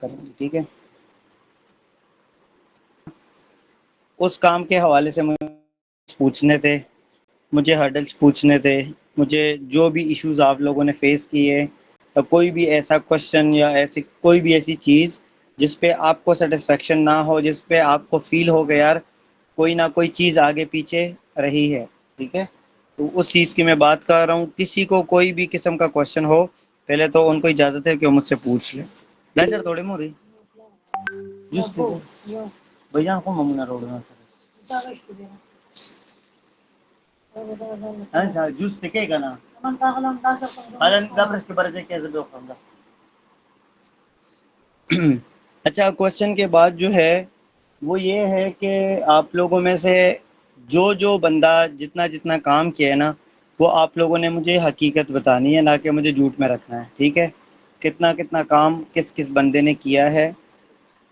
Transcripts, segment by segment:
करेंगे, ठीक है। उस काम के हवाले से मुझे पूछने थे, मुझे हर्डल्स पूछने थे, मुझे जो भी इश्यूज आप लोगों ने फेस किए, तो कोई भी ऐसा क्वेश्चन या ऐसी कोई भी ऐसी चीज़ जिस पे आपको सेटिस्फेक्शन ना हो, जिस पे आपको फील हो गया यार कोई ना कोई चीज़ आगे पीछे रही है, ठीक है। तो उस चीज़ की मैं बात कर रहा हूँ। किसी को कोई भी किस्म का क्वेश्चन हो, पहले तो उनको इजाज़त है कि वो मुझसे पूछ ले। लेजर थोड़े मोरी भैया को ममुना रोड में अच्छा जूस थे का ना के बारे में कैसे दोखा अच्छा, क्वेश्चन के बाद जो है वो ये है कि आप लोगों में से जो जो बंदा जितना जितना काम किया है ना, वो आप लोगों ने मुझे हकीकत बतानी है, ना कि मुझे झूठ में रखना है, ठीक है। कितना कितना काम किस किस बंदे ने किया है,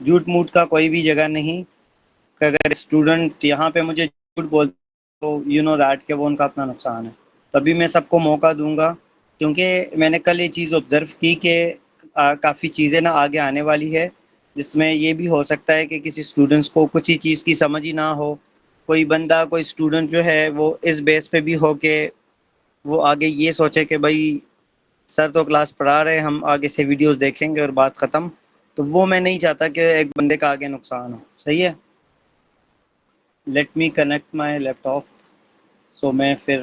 झूठ मूठ का कोई भी जगह नहीं। कि अगर स्टूडेंट यहाँ पे मुझे झूठ बोलते तो यू नो दैट कि वो उनका अपना नुकसान है। तभी मैं सबको मौका दूंगा, क्योंकि मैंने कल ये चीज़ ऑब्ज़र्व की कि काफ़ी चीज़ें ना आगे आने वाली है, जिसमें ये भी हो सकता है कि किसी स्टूडेंट्स को कुछ ही चीज़ की समझ ही ना हो। कोई बंदा कोई स्टूडेंट जो है वो इस बेस पे भी हो के वो आगे ये सोचे कि भाई सर तो क्लास पढ़ा रहे हैं, हम आगे से वीडियोस देखेंगे और बात ख़त्म। तो वो मैं नहीं चाहता कि एक बंदे का आगे नुकसान हो, सही है। Let me connect my laptop. So मैं फिर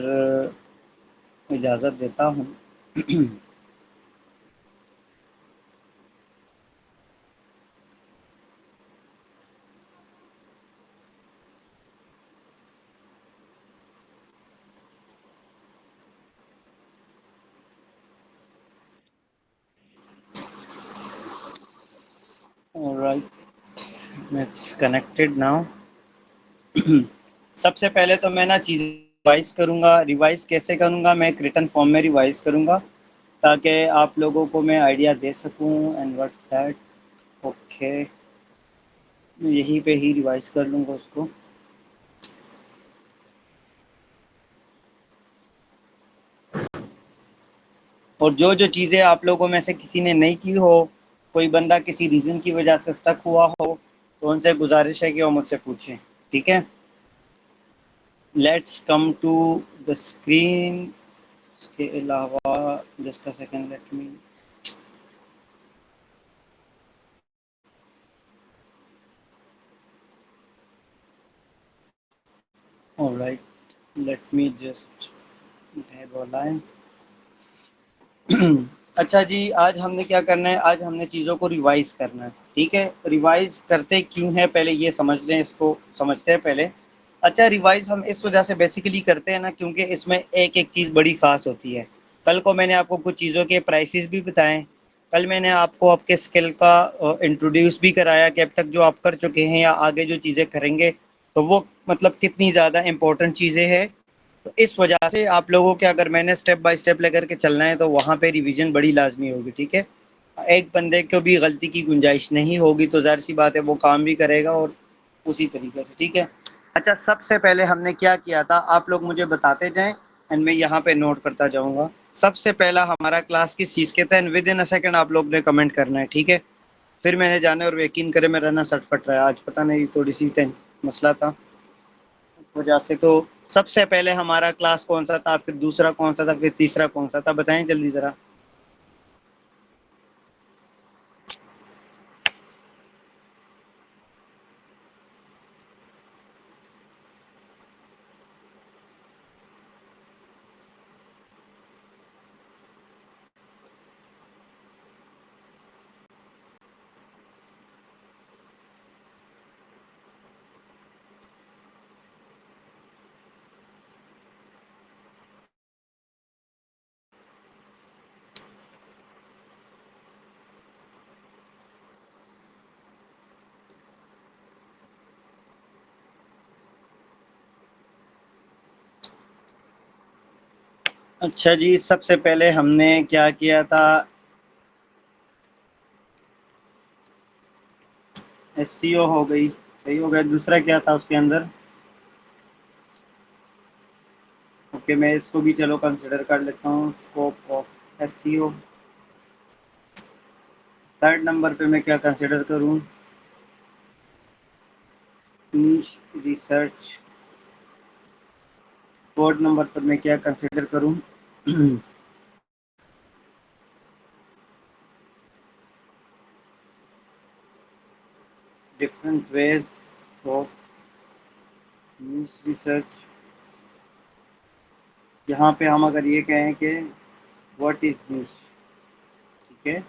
इजाज़त देता हूँ। Alright, it's connected now. सबसे पहले तो मैं ना चीज़ें रिवाइज करूँगा। रिवाइज कैसे करूँगा, मैं एक रिटन फॉर्म में रिवाइज करूँगा ताकि आप लोगों को मैं आइडिया दे सकूँ। एंड व्हाट्स दैट, ओके, यहीं पे ही रिवाइज कर लूँगा उसको। और जो जो चीज़ें आप लोगों में से किसी ने नहीं की हो, कोई बंदा किसी रीज़न की वजह से स्टक हुआ हो, तो उनसे गुजारिश है कि वो मुझसे पूछें, ठीक है। Let's come to the screen. इसके अलावा just a second, let me, alright, let me just line. अच्छा जी, आज हमने क्या करना है, आज हमने चीज़ों को रिवाइज करना है, ठीक है। रिवाइज करते क्यों है पहले ये समझ लें, इसको समझते हैं पहले। अच्छा, रिवाइज हम इस वजह से बेसिकली करते हैं ना, क्योंकि इसमें एक एक चीज़ बड़ी ख़ास होती है। कल को मैंने आपको कुछ चीज़ों के प्राइसेस भी बताएं। कल मैंने आपको आपके स्किल का इंट्रोड्यूस भी कराया कि अब तक जो आप कर चुके हैं या आगे जो चीज़ें करेंगे, तो वो मतलब कितनी ज़्यादा इम्पोर्टेंट चीज़ें हैं। तो इस वजह से आप लोगों के अगर मैंने स्टेप बाय स्टेप लेकर के चलना है तो वहाँ पे रिवीजन बड़ी लाजमी होगी, ठीक है। एक बंदे को भी गलती की गुंजाइश नहीं होगी, तो ज़ाहिर सी बात है वो काम भी करेगा और उसी तरीके से, ठीक है। अच्छा, सबसे पहले हमने क्या किया था, आप लोग मुझे बताते जाएं एंड मैं यहाँ पे नोट करता जाऊँगा। सबसे पहला हमारा क्लास किस चीज़ के था, and with in a second आप लोग ने कमेंट करना है, ठीक है। फिर मैंने जाना और यकीन करे मेरा ना सट फट रहा है आज, पता नहीं थोड़ी सी मसला था वजह से। तो सबसे पहले हमारा क्लास कौन सा था, फिर दूसरा कौन सा था, फिर तीसरा कौन सा था, बताएं जल्दी ज़रा। अच्छा जी, सबसे पहले हमने क्या किया था, एसईओ हो गई, सही हो गया। दूसरा क्या था उसके अंदर, ओके मैं इसको भी चलो कंसिडर कर लेता हूँ, scope of SEO. Third number पे मैं क्या कंसिडर करूं? नीश रिसर्च। फोर्थ नंबर पर मैं क्या कंसिडर करूं? Different ways of niche research. यहाँ पे हम अगर ये कहें कि व्हाट इज नीश, ठीक है।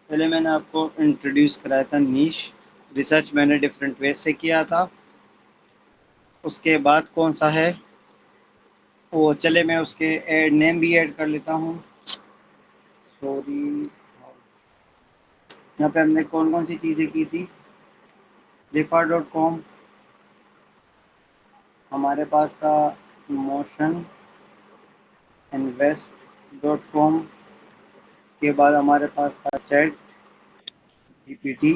पहले मैंने आपको इंट्रोड्यूस कराया था नीश रिसर्च, मैंने डिफरेंट वेज से किया था। उसके बाद कौन सा है वो, चले मैं उसके नेम भी ऐड कर लेता हूँ। सॉरी, यहाँ पे हमने कौन कौन सी चीज़ें की थी? refer.com, हमारे पास था मोशन इन्वेस्ट.com, के बाद हमारे पास था चैट जीपीटी।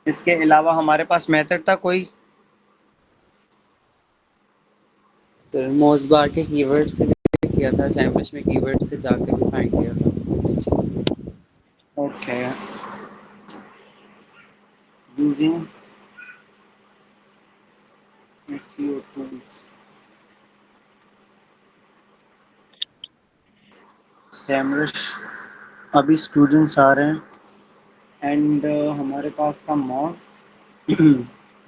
इसके अलावा हमारे पास मेथड था कोई? फिर मोज़बार के कीवर्ड से भी किया था, सैमरश में कीवर्ड से जाकर भी फाइंड किया था अच्छे से। Okay, using SEO tools, Semrush. अभी स्टूडेंट्स आ रहे हैं एंड हमारे पास था मॉस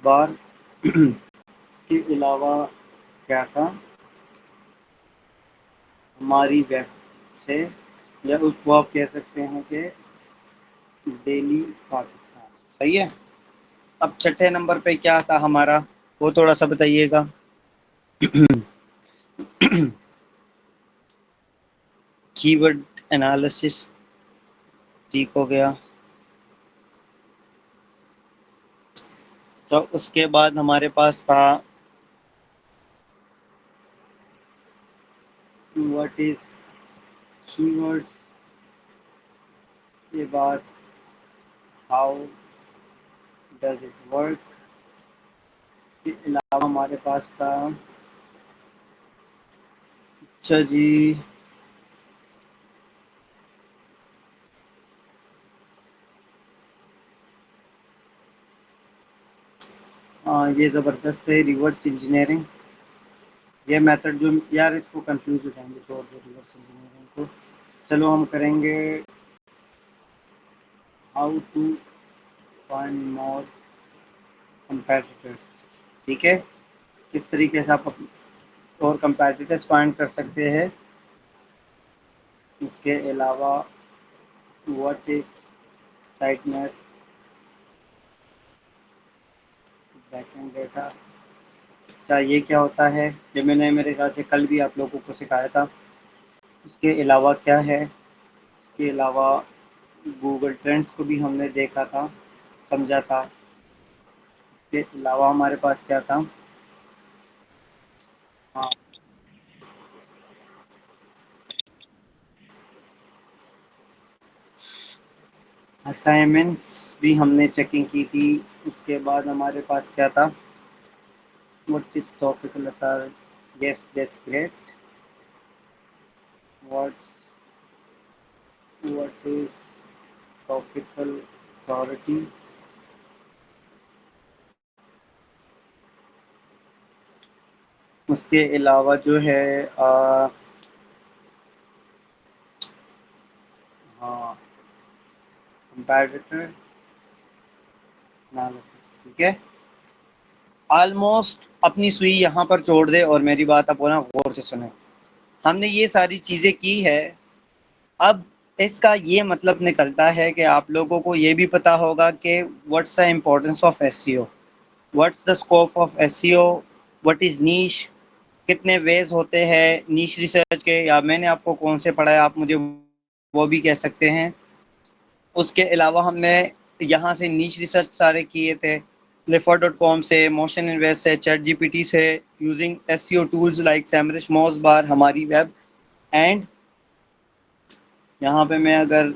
बार। इसके अलावा क्या था? हमारी वेब से, या उसको आप कह सकते हैं कि डेली पाकिस्तान, सही है। अब छठे नंबर पे क्या था हमारा, वो थोड़ा सा बताइएगा। कीवर्ड एनालिसिस, ठीक हो गया। तो उसके बाद हमारे पास था व्हाट इज कीवर्ड्स, के बाद हाउ डज इट वर्क, के अलावा हमारे पास था, अच्छा जी, ये ज़बरदस्त है रिवर्स इंजीनियरिंग। ये मेथड जो, यार इसको कंफ्यूज हो जाएंगे तो रिवर्स इंजीनियरिंग को। चलो हम करेंगे how to find more competitors, ठीक है। किस तरीके से आप और कंपेटिटर्स फाइंड कर सकते हैं। उसके अलावा व्हाट इज साइटनेट बैकएंड डेटा, अच्छा ये क्या होता है, ये मैंने मेरे ख्याल से कल भी आप लोगों को सिखाया था। उसके अलावा क्या है? उसके अलावा गूगल ट्रेंड्स को भी हमने देखा था, समझा था। इसके अलावा हमारे पास क्या था? हाँ, असाइनमेंट्स भी हमने चेकिंग की थी। उसके बाद हमारे पास क्या था? What is topical authority, yes that's great. What's what is topical authority. उसके अलावा जो है हाँ, कंपैरेटर एनालिसिस, ठीक है। ऑलमोस्ट अपनी सुई यहाँ पर छोड़ दे और मेरी बात आप ना गौर से सुने। हमने ये सारी चीज़ें की है। अब इसका ये मतलब निकलता है कि आप लोगों को ये भी पता होगा कि what's the importance of SEO, what's the scope of SEO, what is niche, कितने वेज होते हैं नीश रिसर्च के, या मैंने आपको कौन से पढ़ाया आप मुझे वो भी कह सकते हैं। उसके अलावा हमने यहाँ से नीश रिसर्च सारे किए थे, लेफर.com से, मोशन इन्वेस्ट से, चैट जीपीटी से, यूजिंग एसईओ टूल्स लाइक सैमरिश, मोज़बार, हमारी वेब। एंड यहाँ पे मैं अगर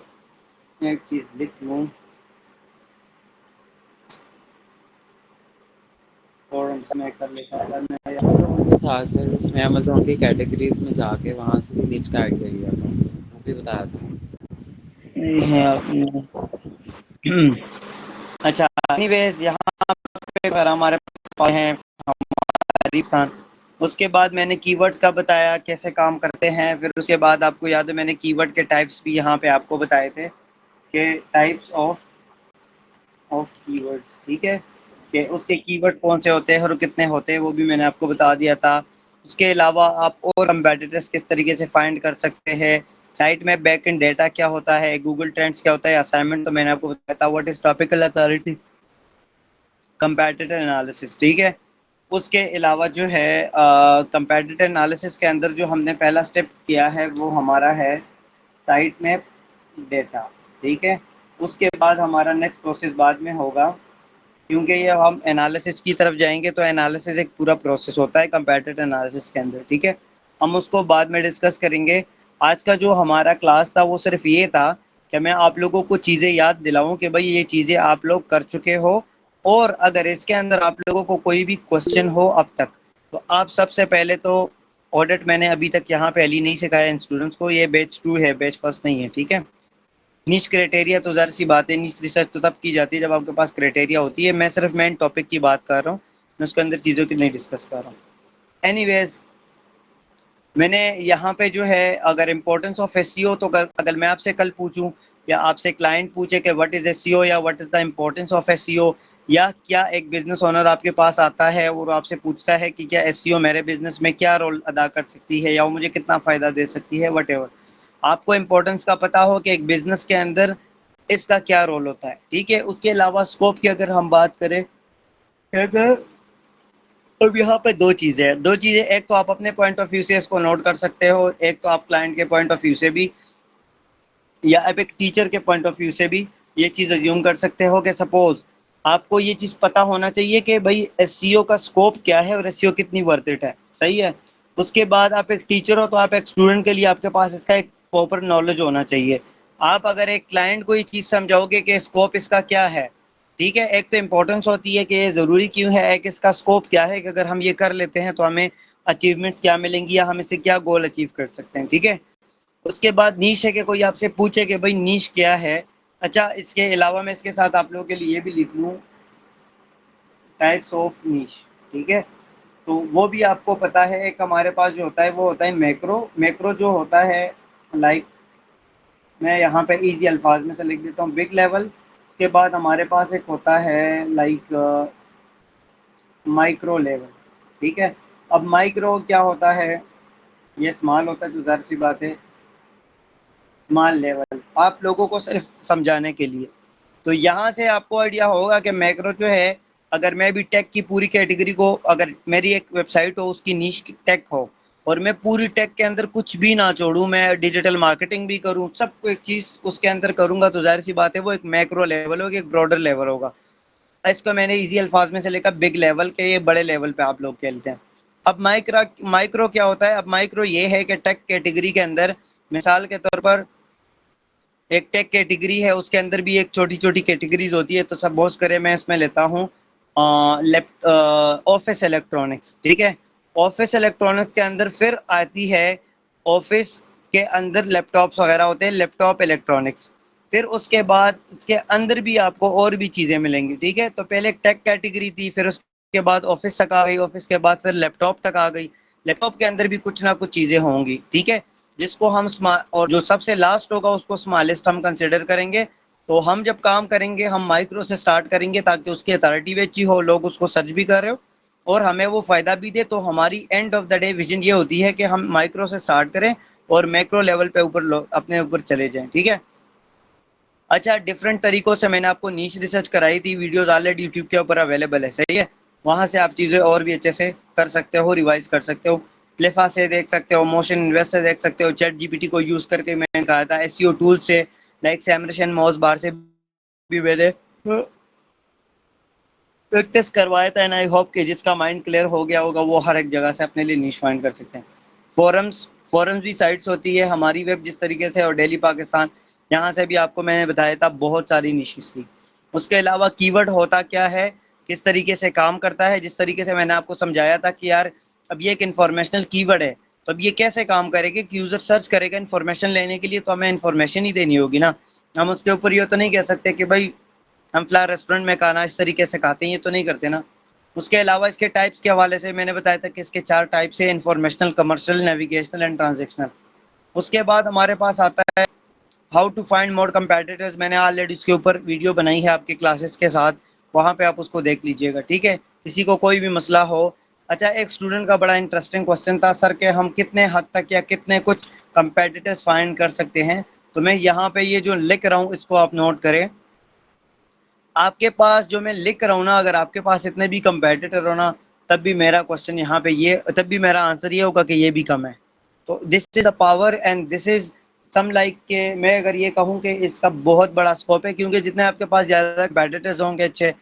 एक चीज़ लिख लूँ, फॉरम्स में कर लेता, अगर मैं अमेज़न भी था सर, उसमें अमेज़न की कैटेगरीज में जाके वहाँ से भी नीच का आइडिया लिया था, वो भी बताया था। है आपने। अच्छा, एनीवेज यहाँ पे अगर हमारे पास हैं हमारी स्थान, उसके बाद मैंने कीवर्ड्स का बताया कैसे काम करते हैं, फिर उसके बाद आपको याद है मैंने कीवर्ड के टाइप्स भी यहाँ पे आपको बताए थे कि टाइप्स ऑफ कीवर्ड्स, ठीक है, कि उसके कीवर्ड कौन से होते हैं और कितने होते हैं वो भी मैंने आपको बता दिया था। उसके अलावा आप और कंपेटिटर्स किस तरीके से फाइंड कर सकते हैं, साइट में बैक एंड डेटा क्या होता है, गूगल ट्रेंड्स क्या होता है, असाइनमेंट तो मैंने आपको बताया था, what is topical authority, competitor analysis, ठीक है। उसके अलावा जो है कंपेटिटर एनालिसिस के अंदर जो हमने पहला स्टेप किया है वो हमारा है साइट मैप डेटा, ठीक है। उसके बाद हमारा नेक्स्ट प्रोसेस बाद में होगा, क्योंकि ये हम एनालिसिस की तरफ जाएंगे तो एनालिसिस एक पूरा प्रोसेस होता है कंपेटिटिव एनालिसिस के अंदर, ठीक है। हम उसको बाद में डिस्कस करेंगे। आज का जो हमारा क्लास था वो सिर्फ ये था कि मैं आप लोगों को चीज़ें याद दिलाऊं कि भाई ये चीज़ें आप लोग कर चुके हो, और अगर इसके अंदर आप लोगों को कोई भी क्वेश्चन हो अब तक, तो आप सबसे पहले तो ऑडिट मैंने अभी तक यहाँ पहली नहीं सिखाया इन स्टूडेंट्स को, ये बैच 2 है, बैच फर्स्ट नहीं है, ठीक है। नीश क्राइटेरिया तो ज़ाहिर सी बात है, नीश रिसर्च तो तब की जाती है जब आपके पास क्राइटेरिया होती है। मैं सिर्फ मेन टॉपिक की बात कर रहा हूँ, मैं उसके अंदर चीज़ों की नहीं डिस्कस कर रहा हूँ। एनीवेज, मैंने यहाँ पे जो है अगर इम्पोर्टेंस ऑफ एसईओ, तो अगर मैं आपसे कल पूछूं या आपसे क्लाइंट पूछे कि व्हाट इज एसईओ या what is the importance of SEO, या क्या एक बिजनेस ओनर आपके पास आता है और आपसे पूछता है कि क्या एसईओ मेरे बिजनेस में क्या रोल अदा कर सकती है या वो मुझे कितना फ़ायदा दे सकती है, वट आपको इम्पोर्टेंस का पता हो कि एक बिजनेस के अंदर इसका क्या रोल होता है, ठीक है। उसके अलावा स्कोप की अगर हम बात करें, अगर अब यहाँ पे दो चीज़ें, एक तो आप अपने पॉइंट ऑफ व्यू से इसको नोट कर सकते हो, एक तो आप क्लाइंट के पॉइंट ऑफ व्यू से भी या आप एक टीचर के पॉइंट ऑफ व्यू से भी ये चीज़ अज्यूम कर सकते हो कि सपोज आपको ये चीज़ पता होना चाहिए कि भाई एसईओ का स्कोप क्या है और एसईओ कितनी वर्थ इट है, सही है। उसके बाद आप एक टीचर हो तो आप एक स्टूडेंट के लिए आपके पास इसका एक प्रॉपर नॉलेज होना चाहिए। आप अगर एक क्लाइंट को ये चीज़ समझाओगे कि स्कोप इसका क्या है, ठीक है, एक तो इम्पोर्टेंस होती है कि ये ज़रूरी क्यों है, एक इसका स्कोप क्या है कि अगर हम ये कर लेते हैं तो हमें अचीवमेंट्स क्या मिलेंगी या हम इससे क्या गोल अचीव कर सकते हैं, ठीक है। उसके बाद नीश है कि कोई आपसे पूछे कि भाई नीश क्या है। अच्छा, इसके अलावा मैं इसके साथ आप लोगों के लिए भी लिख लूँ टाइप्स ऑफ नीश, ठीक है। तो वो भी आपको पता है, एक हमारे पास जो होता है वो होता है मैक्रो। मैक्रो जो होता है, लाइक मैं यहाँ पे इजी अल्फाज में से लिख देता हूँ, बिग लेवल। उसके बाद हमारे पास एक होता है लाइक माइक्रो लेवल, ठीक है। अब माइक्रो क्या होता है, ये स्मॉल होता है तो ज़ाहिर सी बात है स्मॉल लेवल, आप लोगों को सिर्फ समझाने के लिए। तो यहाँ से आपको आइडिया होगा कि मैक्रो जो है, अगर मैं भी टेक की पूरी कैटेगरी को, अगर मेरी एक वेबसाइट हो उसकी नीश टेक हो और मैं पूरी टेक के अंदर कुछ भी ना छोड़ूं, मैं डिजिटल मार्केटिंग भी करूं, सबको एक चीज़ उसके अंदर करूंगा, तो जाहिर सी बात है वो एक मैक्रो लेवल होगा, एक ब्रॉडर लेवल होगा। इसको मैंने इजी अल्फाज में से लेकर बिग लेवल के, ये बड़े लेवल पे आप लोग खेलते हैं। अब माइक्रो क्या होता है, अब माइक्रो ये है कि टेक कैटेगरी के अंदर, मिसाल के तौर पर एक टेक कैटेगरी है, उसके अंदर भी एक छोटी छोटी कैटेगरीज होती है। तो सपोज करें मैं इसमें लेता हूँ ऑफिस इलेक्ट्रॉनिक्स, ठीक है। ऑफिस इलेक्ट्रॉनिक्स के अंदर फिर आती है ऑफिस के अंदर लैपटॉप्स वगैरह होते हैं, लैपटॉप इलेक्ट्रॉनिक्स। फिर उसके बाद उसके अंदर भी आपको और भी चीज़ें मिलेंगी, ठीक है। तो पहले टेक कैटेगरी थी, फिर उसके बाद ऑफिस तक आ गई, ऑफिस के बाद फिर लैपटॉप तक आ गई, लैपटॉप के अंदर भी कुछ ना कुछ चीज़ें होंगी, ठीक है। जिसको हम और जो सबसे लास्ट होगा उसको स्मॉलेस्ट हम कंसिडर करेंगे। तो हम जब काम करेंगे हम माइक्रो से स्टार्ट करेंगे ताकि उसकी अथॉरिटी भी अच्छी हो, लोग उसको सर्च भी कर रहे हो और हमें वो फ़ायदा भी दे। तो हमारी end of the day vision ये होती है कि हम माइक्रो से स्टार्ट करें और मैक्रो लेवल पे ऊपर अपने ऊपर चले जाएं, ठीक है। अच्छा, डिफरेंट तरीकों से मैंने आपको नीश रिसर्च कराई थी, वीडियोस ऑलरेडी यूट्यूब के ऊपर अवेलेबल है, सही है। वहाँ से आप चीज़ें और भी अच्छे से कर सकते हो, रिवाइज कर सकते हो, प्लेफा से देख सकते हो, मोशन इन्वेस्ट से देख सकते हो, चैट जीपीटी को यूज़ करके मैंने कहा था, एसईओ टूल से लाइक सैमरशन मॉस बार से भी मैंने प्रैक्टिस करवाया था। एंड आई होप कि जिसका माइंड क्लियर हो गया होगा वो हर एक जगह से अपने लिए नीश फाइंड कर सकते हैं। फोरम्स फोरम्स भी साइट्स होती है हमारी वेब जिस तरीके से, और डेली पाकिस्तान, यहाँ से भी आपको मैंने बताया था बहुत सारी निशिस थी। उसके अलावा कीवर्ड होता क्या है, किस तरीके से काम करता है, जिस तरीके से मैंने आपको समझाया था कि यार अब ये एक इन्फॉर्मेशनल कीवर्ड है, तो अब ये कैसे काम करेगा कि यूज़र सर्च करेगा इन्फॉर्मेशन लेने के लिए, तो हमें इन्फॉर्मेशन ही देनी होगी ना। हम उसके ऊपर ये तो नहीं कह सकते कि भाई हम फिलहाल रेस्टोरेंट में खाना इस तरीके से खाते हैं, ये तो नहीं करते ना। उसके अलावा इसके टाइप्स के हवाले से मैंने बताया था कि इसके 4 टाइप्स है, informational, commercial, navigational and transactional. उसके बाद हमारे पास आता है how to find more competitors. मैंने ऑलरेडी इसके ऊपर वीडियो बनाई है आपके क्लासेस के साथ, वहाँ पे आप उसको देख लीजिएगा, ठीक है। किसी को कोई भी मसला हो। अच्छा, एक स्टूडेंट का बड़ा इंटरेस्टिंग क्वेश्चन था सर कि हम कितने हद तक या कितने कुछ कंपेटिटर्स फाइंड कर सकते हैं। तो मैं यहाँ पे ये जो लिख रहा हूँ इसको आप नोट करें। आपके पास जो मैं लिख रहा हूँ ना, अगर आपके पास इतने भी कंपेटिटर हो ना, तब भी मेरा क्वेश्चन यहाँ पे ये, तब भी मेरा आंसर ये होगा कि ये भी कम है। तो this is a power and this is some like के मैं अगर ये कहूँ कि इसका बहुत बड़ा स्कोप है, क्योंकि जितने आपके पास ज़्यादा कंपेटिटर्स होंगे अच्छे,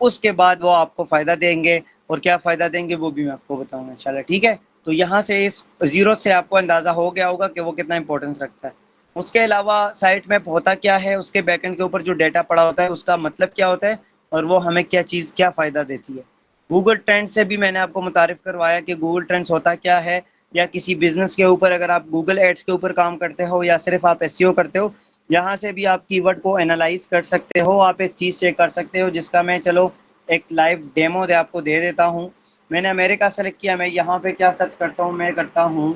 उसके बाद वो आपको फ़ायदा देंगे। और क्या फ़ायदा देंगे वो भी मैं आपको बताऊँगा इंशाल्लाह, ठीक है। तो यहाँ से इस ज़ीरो से आपको अंदाज़ा हो गया होगा कि वो कितना इंपॉर्टेंस रखता है। उसके अलावा साइट में होता क्या है, उसके बैकएंड के ऊपर जो डेटा पड़ा होता है उसका मतलब क्या होता है, और वो हमें क्या चीज़ क्या फ़ायदा देती है। गूगल ट्रेंड से भी मैंने आपको मुतारिफ करवाया कि गूगल ट्रेंड्स होता क्या है, या किसी बिजनेस के ऊपर अगर आप गूगल एड्स के ऊपर काम करते हो या सिर्फ आप एसईओ करते हो, यहाँ से भी आप कीवर्ड को एनालाइज कर सकते हो। आप एक चीज़ चेक कर सकते हो जिसका मैं चलो एक लाइव डेमो दे आपको दे देता हूँ। मैंने अमेरिका सेलेक्ट किया, मैं यहाँ पे क्या सर्च करता हूँ, मैं करता हूँ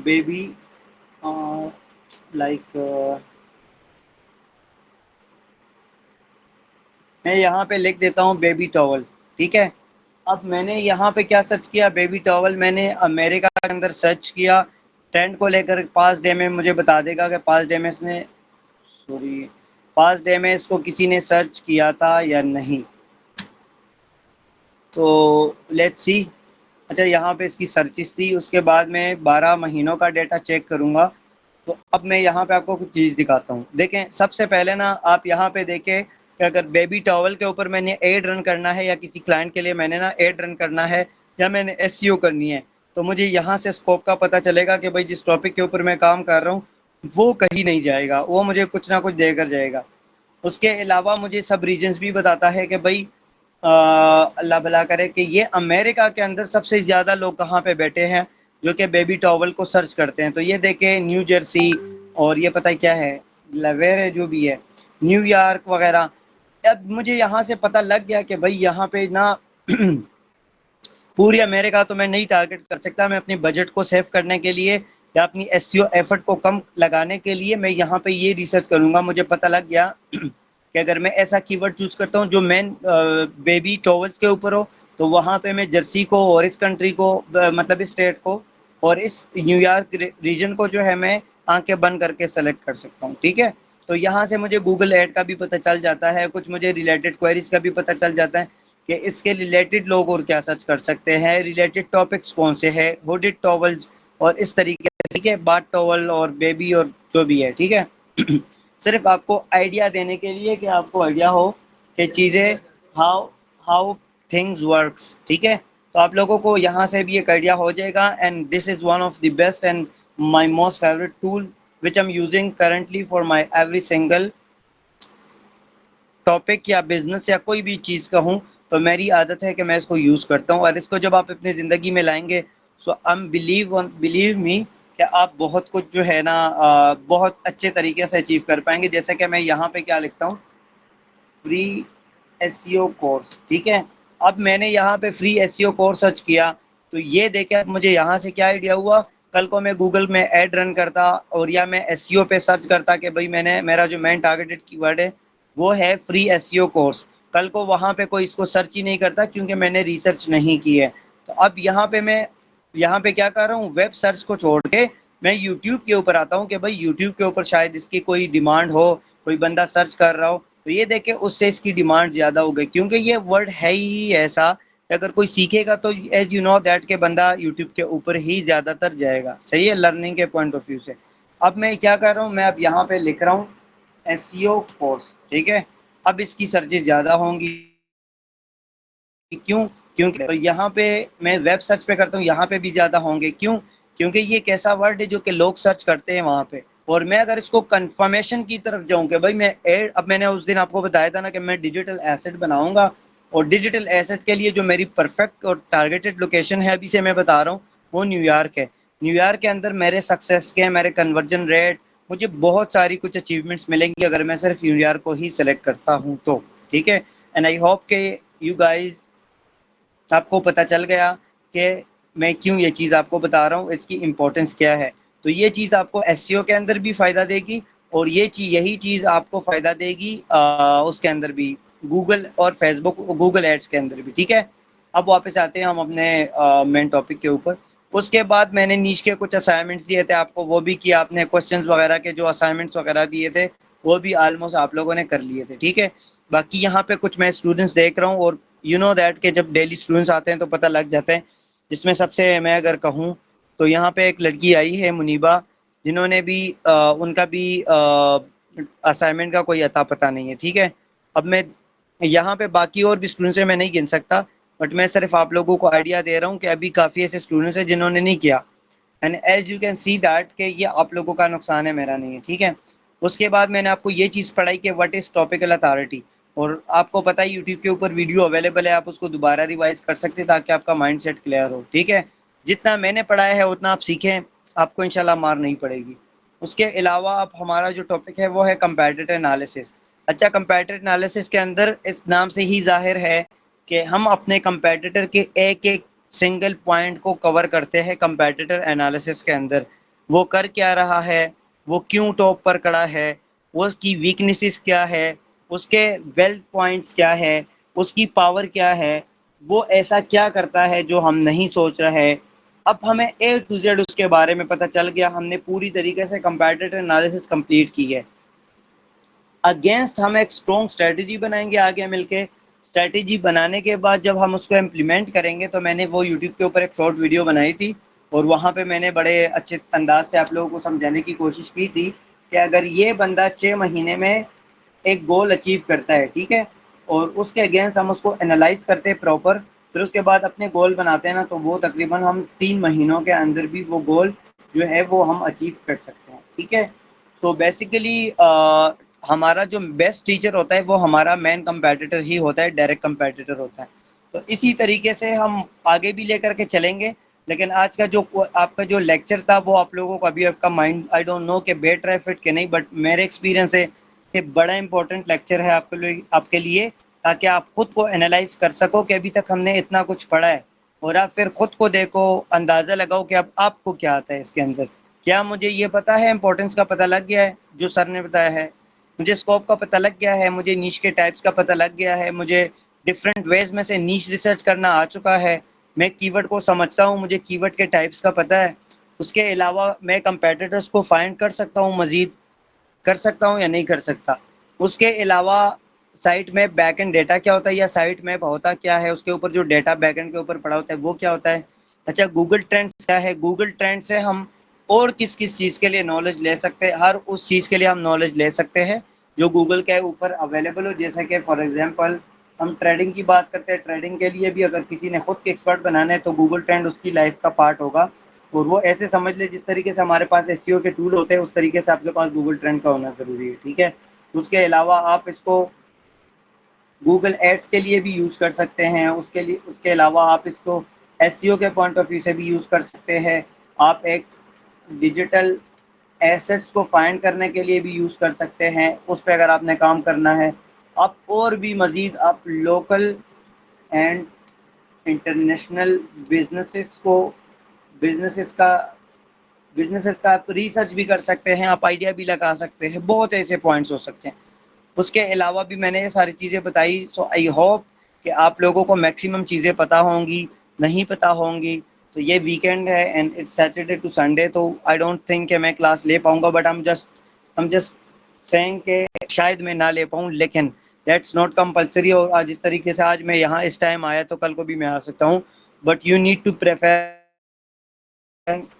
बेबी लाइक मैं यहाँ पे लिख देता हूँ बेबी टॉवल, ठीक है। अब मैंने यहाँ पे क्या सर्च किया, बेबी टॉवल मैंने अमेरिका के अंदर सर्च किया। ट्रेंड को लेकर 5 डे में मुझे बता देगा कि 5 डे में इसने, सॉरी, 5 डे में इसको किसी ने सर्च किया था या नहीं। तो लेट्स सी। अच्छा, यहाँ पे इसकी सर्चिस थी, उसके बाद मैं 12 महीनों का डेटा चेक करूँगा। तो अब मैं यहाँ पे आपको कुछ चीज़ दिखाता हूँ। देखें, सबसे पहले ना आप यहाँ पे देखें कि अगर बेबी टॉवल के ऊपर मैंने एड रन करना है या किसी क्लाइंट के लिए मैंने ना एड रन करना है या मैंने एसईओ करनी है, तो मुझे यहाँ से स्कोप का पता चलेगा कि भाई जिस टॉपिक के ऊपर मैं काम कर रहा हूँ वो कहीं नहीं जाएगा, वो मुझे कुछ ना कुछ देकर जाएगा। उसके अलावा मुझे सब रीजन्स भी बताता है कि भाई अल्लाह भला करे कि ये अमेरिका के अंदर सबसे ज़्यादा लोग कहाँ पे बैठे हैं जो कि बेबी टॉवल को सर्च करते हैं। तो ये देखें, न्यू जर्सी, और ये पता क्या है, लवेर है जो भी है, न्यूयॉर्क वगैरह। अब मुझे यहाँ से पता लग गया कि भाई यहाँ पे ना पूरी अमेरिका तो मैं नहीं टारगेट कर सकता। मैं अपनी बजट को सेव करने के लिए या अपनी एसईओ एफर्ट को कम लगाने के लिए मैं यहाँ पे ये रिसर्च करूँगा। मुझे पता लग गया कि अगर मैं ऐसा कीवर्ड चूज करता हूँ जो मेन बेबी टॉवल्स के ऊपर हो, तो वहाँ पे मैं जर्सी को और इस कंट्री को मतलब इस स्टेट को और इस न्यूयॉर्क रीजन को जो है मैं आंखें बंद करके सेलेक्ट कर सकता हूँ, ठीक है। तो यहाँ से मुझे गूगल ऐड का भी पता चल जाता है, कुछ मुझे रिलेटेड क्वेरीज का भी पता चल जाता है कि इसके रिलेटेड लोग और क्या सर्च कर सकते हैं, रिलेटेड टॉपिक्स कौन से हैं, हुडेड टॉवल्स और इस तरीके से, ठीक है, बाथ टॉवल और बेबी और जो भी है, ठीक है। सिर्फ आपको आइडिया देने के लिए कि आपको आइडिया हो कि चीज़ें हाउ हाउ थिंग्स वर्क्स, ठीक है। तो आप लोगों को यहाँ से भी एक आइडिया हो जाएगा। And this is one of the best and my most favourite tool which I am using currently for my every single topic या बिजनेस या कोई भी चीज़ का हूँ। तो मेरी आदत है कि मैं इसको यूज़ करता हूँ, और इसको जब आप अपनी ज़िंदगी में लाएंगे सो बिलीव मी कि आप बहुत कुछ जो है ना बहुत अच्छे तरीके से अचीव कर पाएंगे। जैसे कि मैं यहाँ पे क्या लिखता हूँ, फ्री एसईओ कोर्स, ठीक है। अब मैंने यहाँ पे फ्री एसईओ कोर्स सर्च किया, तो ये देखे अब मुझे यहाँ से क्या आइडिया हुआ, कल को मैं गूगल में ऐड रन करता और या मैं एसईओ पे सर्च करता कि भाई मैंने मेरा जो मेन टारगेटेड कीवर्ड है वो है फ्री एसईओ कोर्स, कल को वहाँ पे कोई इसको सर्च ही नहीं करता क्योंकि मैंने रिसर्च नहीं की है। तो अब यहाँ पे मैं यहाँ पे क्या कर रहा हूँ, वेब सर्च को छोड़ के मैं यूट्यूब के ऊपर आता हूँ कि भाई यूट्यूब के ऊपर शायद इसकी कोई डिमांड हो, कोई बंदा सर्च कर रहा हो, तो ये देखे उससे इसकी डिमांड ज़्यादा हो गई, क्योंकि ये वर्ड है ही ऐसा अगर कोई सीखेगा तो एज यू नो दैट के बंदा यूट्यूब के ऊपर ही ज़्यादातर जाएगा, सही है, लर्निंग के पॉइंट ऑफ व्यू से। अब मैं क्या कर रहा हूँ, मैं अब यहाँ पे लिख रहा हूँ एसईओ कोर्स, ठीक है। अब इसकी सर्चेज ज़्यादा होंगी, क्यों, क्योंकि तो यहाँ पे मैं वेब सर्च पे करता हूँ, यहाँ पे भी ज़्यादा होंगे, क्यों, क्योंकि ये एक ऐसा वर्ड है जो कि लोग सर्च करते हैं वहाँ पे। और मैं अगर इसको कंफर्मेशन की तरफ जाऊँ कि भाई मैं एड, अब मैंने उस दिन आपको बताया था ना कि मैं डिजिटल एसेट बनाऊंगा, और डिजिटल एसेट के लिए जो मेरी परफेक्ट और टारगेटेड लोकेशन है अभी से मैं बता रहा हूँ वो न्यूयॉर्क है। न्यूयॉर्क के अंदर मेरे सक्सेस के, मेरे कन्वर्जन रेट मुझे बहुत सारी कुछ अचीवमेंट्स मिलेंगी अगर मैं सिर्फ यूनिआर को ही सेलेक्ट करता हूँ तो, ठीक है। एंड आई होप के यू गाइज आपको पता चल गया कि मैं क्यों ये चीज़ आपको बता रहा हूँ, इसकी इम्पोर्टेंस क्या है। तो ये चीज़ आपको एसईओ के अंदर भी फ़ायदा देगी और यही चीज़ आपको फ़ायदा देगी उसके अंदर भी, गूगल और फेसबुक, गूगल एड्स के अंदर भी, ठीक है। अब वापस आते हैं हम अपने मेन टॉपिक के ऊपर। उसके बाद मैंने नीच के कुछ असाइनमेंट्स दिए थे आपको, वो भी किया आपने। क्वेश्चंस वगैरह के जो असाइनमेंट्स वगैरह दिए थे वो भी ऑलमोस्ट आप लोगों ने कर लिए थे, ठीक है। बाकी यहाँ पे कुछ मैं स्टूडेंट्स देख रहा हूँ और यू नो दैट के जब डेली स्टूडेंट्स आते हैं तो पता लग जाता है। जिसमें सबसे मैं अगर कहूँ तो यहाँ पे एक लड़की आई है मुनीबा, जिन्होंने भी उनका भी असाइनमेंट का कोई अता पता नहीं है, ठीक है। अब मैं यहाँ पे बाकी और भी स्टूडेंट्स हैं, मैं नहीं गिन सकता, बट मैं सिर्फ आप लोगों को आइडिया दे रहा हूँ कि अभी काफ़ी ऐसे स्टूडेंट्स हैं जिन्होंने नहीं किया। And as you can see that कि ये आप लोगों का नुकसान है, मेरा नहीं है, ठीक है। उसके बाद मैंने आपको ये चीज़ पढ़ाई कि व्हाट इज़ टॉपिकल अथॉरिटी, और आपको पता है यूट्यूब के ऊपर वीडियो अवेलेबल है, आप उसको दोबारा रिवाइज कर सकते हैं ताकि आपका माइंड सेट क्लियर हो, ठीक है। जितना मैंने पढ़ाया है उतना आप सीखें, आपको इंशाल्लाह मार नहीं पड़ेगी। उसके अलावा अब हमारा जो टॉपिक है वो है कंपैरेटिव एनालिसिस। अच्छा, कंपैरेटिव एनालिसिस के अंदर इस नाम से ही जाहिर है कि हम अपने कंपैटिटर के एक एक सिंगल पॉइंट को कवर करते हैं कंपैटिटर एनालिसिस के अंदर। वो कर क्या रहा है, वो क्यों टॉप पर खड़ा है, उसकी वीकनेसेस क्या है, उसके वेल्थ पॉइंट्स क्या है, उसकी पावर क्या है, वो ऐसा क्या करता है जो हम नहीं सोच रहे। अब हमें ए टू जेड उसके बारे में पता चल गया, हमने पूरी तरीके से कंपैटिटर एनालिसिस कंप्लीट की है। अगेंस्ट हम एक स्ट्रॉन्ग स्ट्रेटजी बनाएंगे आगे मिलके। स्ट्रेटजी बनाने के बाद जब हम उसको इम्प्लीमेंट करेंगे, तो मैंने वो यूट्यूब के ऊपर एक शॉर्ट वीडियो बनाई थी और वहाँ पे मैंने बड़े अच्छे अंदाज से आप लोगों को समझाने की कोशिश की थी कि अगर ये बंदा 6 महीने में एक गोल अचीव करता है, ठीक है, और उसके अगेंस्ट हम उसको एनालाइज करते हैं प्रॉपर, फिर उसके बाद अपने गोल बनाते हैं ना, तो वो तकरीबन हम 3 महीनों के अंदर भी वो गोल जो है वो हम अचीव कर सकते हैं, ठीक है। तो बेसिकली हमारा जो बेस्ट टीचर होता है वो हमारा मेन कंपेटिटर ही होता है, डायरेक्ट कंपेटिटर होता है। तो इसी तरीके से हम आगे भी लेकर के चलेंगे। लेकिन आज का जो आपका जो लेक्चर था वो आप लोगों को अभी आपका माइंड आई डोंट नो कि बैठ रहा है फिट के नहीं, बट मेरे एक्सपीरियंस है कि बड़ा इंपॉर्टेंट लेक्चर है आपके लिए, ताकि आप खुद को एनालाइज कर सको कि अभी तक हमने इतना कुछ पढ़ा है, और आप फिर खुद को देखो, अंदाज़ा लगाओ कि अब आपको क्या आता है इसके अंदर। क्या मुझे ये पता है, इंपॉर्टेंस का पता लग गया है जो सर ने बताया है, मुझे स्कोप का पता लग गया है, मुझे नीश के टाइप्स का पता लग गया है, मुझे डिफरेंट वेज में से नीश रिसर्च करना आ चुका है, मैं कीवर्ड को समझता हूँ, मुझे कीवर्ड के टाइप्स का पता है। उसके अलावा मैं कंपेटिटर्स को फाइंड कर सकता हूँ, मज़ीद कर सकता हूँ या नहीं कर सकता। उसके अलावा साइट मैप बैकएंड डेटा क्या होता है, या साइट मैप होता क्या है, उसके ऊपर जो डेटा बैकएंड के ऊपर पड़ा होता है वो क्या होता है। अच्छा, गूगल ट्रेंड्स क्या है, गूगल ट्रेंड से हम और किस किस चीज़ के लिए नॉलेज ले सकते हैं, हर उस चीज़ के लिए हम नॉलेज ले सकते हैं जो गूगल के ऊपर अवेलेबल हो। जैसे कि फॉर एग्जांपल हम ट्रेडिंग की बात करते हैं, ट्रेडिंग के लिए भी अगर किसी ने खुद के एक्सपर्ट बनाना है तो गूगल ट्रेंड उसकी लाइफ का पार्ट होगा। और वो ऐसे समझ ले, जिस तरीके से हमारे पास एसईओ के टूल होते हैं उस तरीके से आपके पास गूगल ट्रेंड का होना ज़रूरी है, ठीक है। उसके अलावा आप इसको गूगल एड्स के लिए भी यूज़ कर सकते हैं, उसके अलावा आप इसको एसईओ के पॉइंट ऑफ व्यू से भी यूज़ कर सकते हैं। आप एक डिजिटल एसेट्स को फाइंड करने के लिए भी यूज़ कर सकते हैं, उस पे अगर आपने काम करना है। आप और भी मज़ीद आप लोकल एंड इंटरनेशनल बिजनेसेस का बिजनेसेस का आप रिसर्च भी कर सकते हैं, आप आइडिया भी लगा सकते हैं, बहुत ऐसे पॉइंट्स हो सकते हैं। उसके अलावा भी मैंने ये सारी चीज़ें बताई, सो आई होप कि आप लोगों को मैक्सिमम चीज़ें पता होंगी। नहीं पता होंगी तो ये वीकेंड है and it's Saturday to Sunday, तो आई डोंट थिंक कि मैं क्लास ले पाऊँगा, but I am just saying कि शायद मैं ना ले पाऊँ, लेकिन दैट्स नॉट कंपल्सरी। और आज इस तरीके से आज मैं यहाँ इस टाइम आया तो कल को भी मैं आ सकता हूँ, but you need to prefer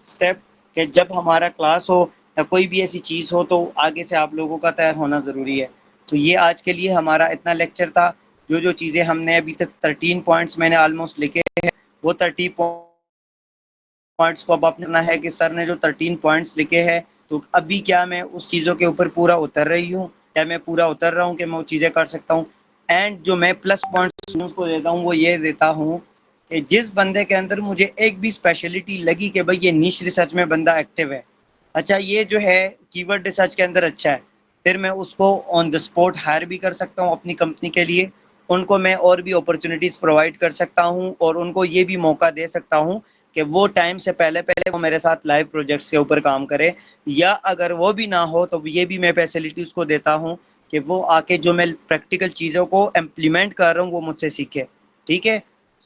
step कि जब हमारा क्लास हो या कोई भी ऐसी चीज़ हो तो आगे से आप लोगों का तैयार होना ज़रूरी है। तो ये आज के लिए हमारा इतना लेक्चर था। जो जो चीज़ें हमने अभी तक 13 पॉइंट्स मैंने ऑलमोस्ट लिखे हैं, वो 30 पॉइंट्स को अब अपना है कि सर ने जो 13 पॉइंट्स लिखे हैं, तो अभी क्या मैं उस चीज़ों के ऊपर पूरा उतर रही हूँ, या मैं पूरा उतर रहा हूँ कि मैं वो चीज़ें कर सकता हूँ। एंड जो मैं प्लस पॉइंट्स स्टूडेंट्स को देता हूँ वो ये देता हूँ कि जिस बंदे के अंदर मुझे एक भी स्पेशलिटी लगी कि भाई ये नीश रिसर्च में बंदा एक्टिव है, अच्छा ये जो है कीवर्ड रिसर्च के अंदर अच्छा है, फिर मैं उसको ऑन द स्पॉट हायर भी कर सकता हूँ अपनी कंपनी के लिए, उनको मैं और भी अपॉर्चुनिटीज़ प्रोवाइड कर सकता हूँ और उनको ये भी मौका दे सकता हूँ कि वो टाइम से पहले पहले वो मेरे साथ लाइव प्रोजेक्ट्स के ऊपर काम करे, या अगर वो भी ना हो तो ये भी मैं फैसिलिटी उसको देता हूँ कि वो आके जो मैं प्रैक्टिकल चीज़ों को इम्प्लीमेंट कर रहा हूँ वो मुझसे सीखे। ठीक है,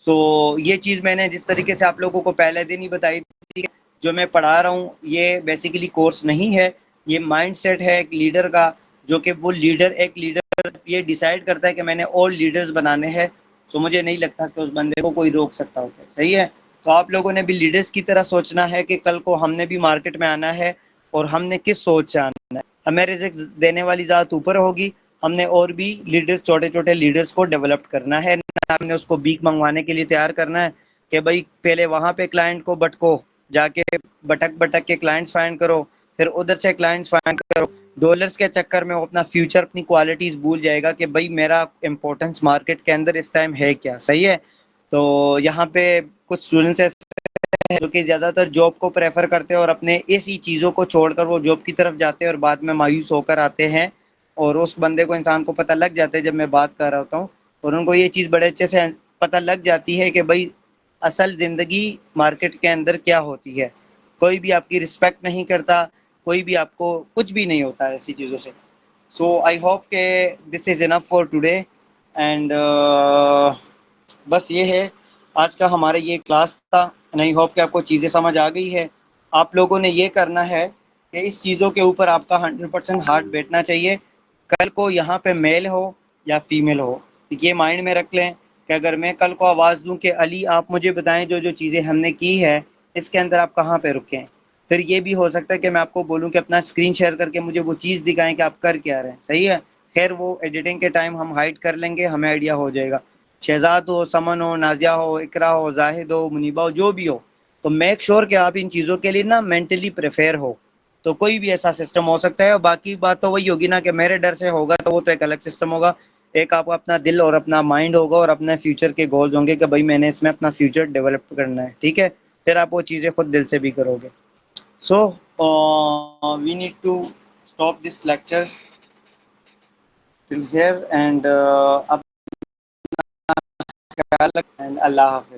तो ये चीज़ मैंने जिस तरीके से आप लोगों को पहले दिन ही बताई थी, जो मैं पढ़ा रहा हूँ ये बेसिकली कोर्स नहीं है, ये माइंडसेट है एक लीडर का, जो कि वो लीडर एक लीडर ये डिसाइड करता है कि मैंने और लीडर्स बनाने हैं, तो मुझे नहीं लगता कि उस बंदे को कोई रोक सकता होता है। सही है, तो आप लोगों ने भी लीडर्स की तरह सोचना है कि कल को हमने भी मार्केट में आना है और हमने किस सोच से आना है। हमें रिज़्क देने वाली ज़ात ऊपर होगी, हमने और भी लीडर्स छोटे छोटे लीडर्स को डेवलप करना है, हमने उसको भीख मंगवाने के लिए तैयार करना है कि भाई पहले वहाँ पे क्लाइंट को भटको, जाके भटक भटक के क्लाइंट्स फाइंड करो, फिर उधर से क्लाइंट्स फाइंड करो, डॉलर्स के चक्कर में वो अपना फ्यूचर अपनी क्वालिटीज़ भूल जाएगा कि भाई मेरा इंपॉर्टेंस मार्केट के अंदर इस टाइम है क्या। सही है, तो यहाँ पे कुछ स्टूडेंट्स ऐसे हैं जो कि ज़्यादातर जॉब को प्रेफर करते हैं और अपने इसी चीज़ों को छोड़कर वो जॉब की तरफ जाते हैं और बाद में मायूस होकर आते हैं, और उस बंदे को इंसान को पता लग जाता है जब मैं बात कर रहा होता हूँ, और उनको ये चीज़ बड़े अच्छे से पता लग जाती है कि भाई असल ज़िंदगी मार्केट के अंदर क्या होती है, कोई भी आपकी रिस्पेक्ट नहीं करता, कोई भी आपको कुछ भी नहीं होता है ऐसी चीज़ों से। सो आई होप के this is enough for today, and बस ये है आज का हमारा ये क्लास था, एंड आई होप कि आपको चीज़ें समझ आ गई है। आप लोगों ने ये करना है कि इस चीज़ों के ऊपर आपका 100% हार्ट बैठना चाहिए, कल को यहाँ पे मेल हो या फीमेल हो, ये माइंड में रख लें कि अगर मैं कल को आवाज़ दूं कि अली आप मुझे बताएं जो जो चीज़ें हमने की है इसके अंदर आप कहाँ पे रुके हैं, फिर ये भी हो सकता है कि मैं आपको बोलूं कि अपना स्क्रीन शेयर करके मुझे वो चीज़ दिखाएं कि आप कर क्या रहे हैं। सही है, खैर वो एडिटिंग के टाइम हम हाइड कर लेंगे, हमें आइडिया हो जाएगा। शहजाद हो, समन हो, नाजिया हो, इकरा हो, जाहिद हो, मुनीबा हो, जो भी हो, तो मेक श्योर कि आप इन चीज़ों के लिए ना मेंटली प्रिपेयर हो। तो कोई भी ऐसा सिस्टम हो सकता है, और बाकी बात तो वही होगी ना कि मेरे डर से होगा तो वो तो एक अलग सिस्टम होगा, एक आपको अपना दिल और अपना माइंड होगा और अपने फ्यूचर के गोल्स होंगे कि भाई मैंने इसमें अपना फ्यूचर डेवलप करना है। ठीक है, फिर आप वो चीज़ें खुद दिल से भी करोगे। So we need to stop this lecture till here, and अपना ख्याल रखें, एंड अल्लाह हाफिज।